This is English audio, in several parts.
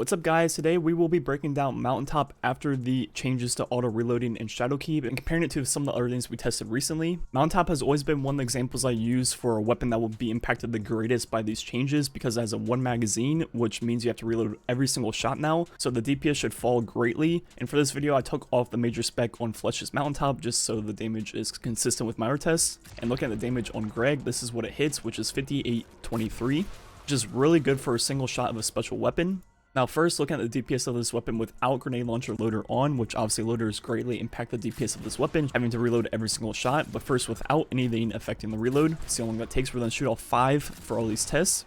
What's up guys, today we will be breaking down Mountaintop after the changes to auto reloading and Shadowkeep and comparing it to some of the other things we tested recently. Mountaintop has always been one of the examples I use for a weapon that will be impacted the greatest by these changes because it has a one magazine, which means you have to reload every single shot now, so the DPS should fall greatly. And for this video I took off the major spec on Flesh's Mountaintop just so the damage is consistent with my other tests. And looking at the damage on Greg, this is what it hits, which is 5823, which is really good for a single shot of a special weapon. Now first, looking at the DPS of this weapon without grenade launcher loader on, which obviously loaders greatly impact the DPS of this weapon, having to reload every single shot, but first without anything affecting the reload. See how long that takes. We're going to shoot off 5 for all these tests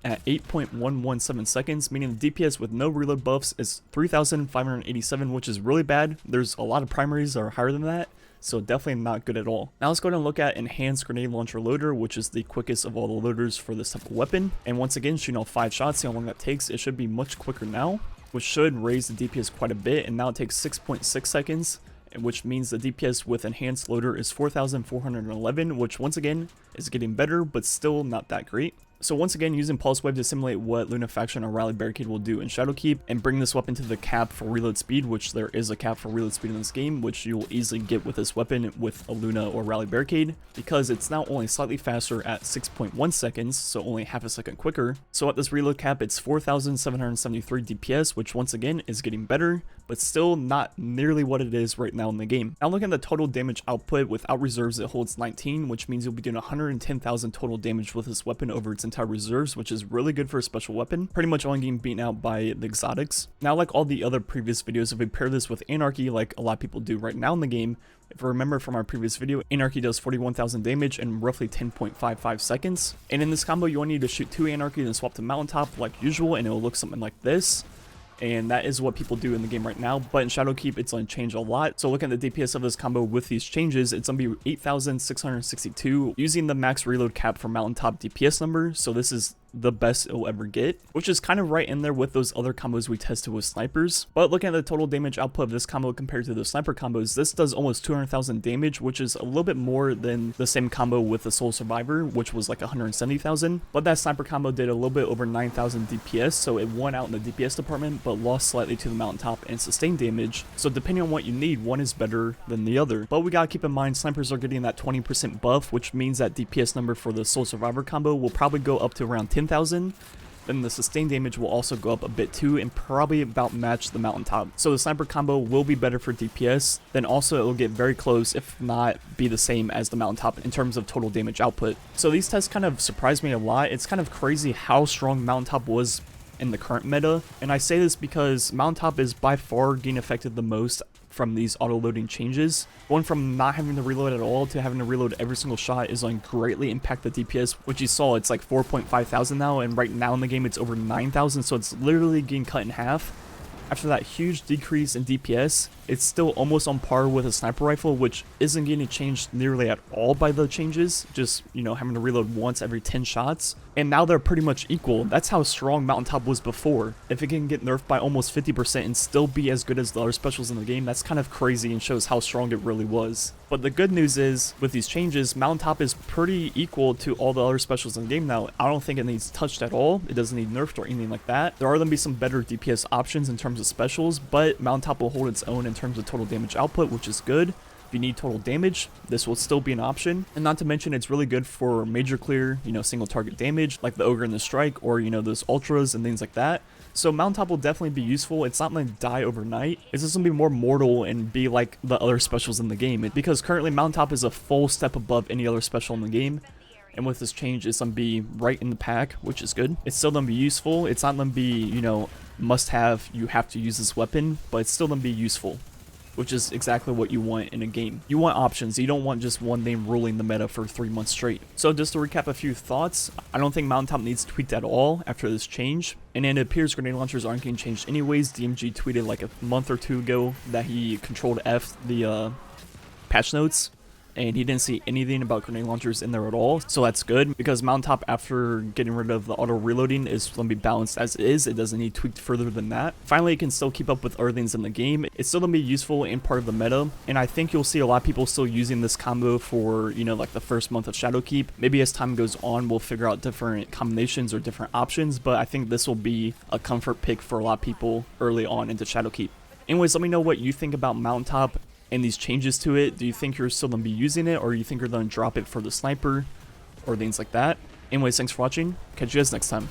at 8.117 seconds, meaning the DPS with no reload buffs is 3,587, which is really bad. There's a lot of primaries that are higher than that, so definitely not good at all. Now let's go ahead and look at enhanced grenade launcher loader, which is the quickest of all the loaders for this type of weapon. And once again, shooting off 5 shots, see how long that takes. It should be much quicker now, which should raise the DPS quite a bit. And now it takes 6.6 seconds, which means the DPS with enhanced loader is 4,411, which once again is getting better, but still not that great. So once again, using Pulse Wave to simulate what Luna Faction or Rally Barricade will do in Shadowkeep and bring this weapon to the cap for reload speed, which there is a cap for reload speed in this game, which you will easily get with this weapon with a Luna or Rally Barricade, because it's now only slightly faster at 6.1 seconds, so only half a second quicker. So at this reload cap, it's 4,773 DPS, which once again is getting better, but still not nearly what it is right now in the game. Now looking at the total damage output, without reserves it holds 19, which means you'll be doing 110,000 total damage with this weapon over its entire reserves, which is really good for a special weapon, pretty much only getting beaten out by the exotics. Now like all the other previous videos, if we pair this with Anarchy like a lot of people do right now in the game, if you remember from our previous video, Anarchy does 41,000 damage in roughly 10.55 seconds. And in this combo you only need to shoot 2 Anarchy and swap to Mountaintop like usual, and it will look something like this. And that is what people do in the game right now, but in Shadowkeep it's going to change a lot. So looking at the DPS of this combo with these changes, it's going to be 8,662 using the max reload cap for Mountaintop DPS number, so this is the best it'll ever get, which is kind of right in there with those other combos we tested with snipers. But looking at the total damage output of this combo compared to the sniper combos, this does almost 200,000 damage, which is a little bit more than the same combo with the Soul Survivor, which was like 170,000. But that sniper combo did a little bit over 9,000 DPS, so it won out in the DPS department, but lost slightly to the Mountaintop and sustained damage. So depending on what you need, one is better than the other. But we gotta keep in mind, snipers are getting that 20% buff, which means that DPS number for the Soul Survivor combo will probably go up to around 10,000. Then the sustained damage will also go up a bit too, and probably about match the Mountaintop. So the sniper combo will be better for DPS, then also it will get very close, if not be the same as the Mountaintop in terms of total damage output. So these tests kind of surprised me a lot. It's kind of crazy how strong Mountaintop was in the current meta, and I say this because Mountaintop is by far getting affected the most from these auto-loading changes. Going from not having to reload at all to having to reload every single shot is going to greatly impact the DPS, which you saw it's like 4,500 now, and right now in the game it's over 9,000, so it's literally getting cut in half. After that huge decrease in DPS, it's still almost on par with a sniper rifle, which isn't getting changed nearly at all by the changes, just, you know, having to reload once every 10 shots. And now they're pretty much equal. That's how strong Mountaintop was before. If it can get nerfed by almost 50% and still be as good as the other specials in the game, that's kind of crazy and shows how strong it really was. But the good news is, with these changes, Mountaintop is pretty equal to all the other specials in the game now. I don't think it needs touched at all. It doesn't need nerfed or anything like that. There are going to be some better DPS options in terms of specials, but Mountaintop will hold its own in terms of total damage output, which is good. If you need total damage, this will still be an option. And not to mention, it's really good for major clear, you know, single target damage, like the Ogre and the Strike, or, you know, those Ultras and things like that. So Mountaintop will definitely be useful. It's not going to die overnight. It's just going to be more mortal and be like the other specials in the game. Because currently Mountaintop is a full step above any other special in the game. And with this change, it's going to be right in the pack, which is good. It's still going to be useful. It's not going to be, you know, must have, you have to use this weapon, but it's still going to be useful, which is exactly what you want in a game. You want options. You don't want just one name ruling the meta for 3 months straight. So just to recap a few thoughts, I don't think Mountaintop needs tweaked at all after this change. And it appears grenade launchers aren't getting changed anyways. DMG tweeted like a month or two ago that he controlled F the patch notes, and he didn't see anything about grenade launchers in there at all, so that's good, because Mountaintop, after getting rid of the auto reloading, is going to be balanced as is. It doesn't need tweaked further than that. Finally, it can still keep up with other things in the game. It's still going to be useful and part of the meta, and I think you'll see a lot of people still using this combo for, you know, like the first month of Shadowkeep. Maybe as time goes on, we'll figure out different combinations or different options, but I think this will be a comfort pick for a lot of people early on into Shadowkeep. Anyways, let me know what you think about Mountaintop and these changes to it. Do you think you're still going to be using it, or you think you're going to drop it for the sniper or things like that? Anyways, thanks for watching. Catch you guys next time.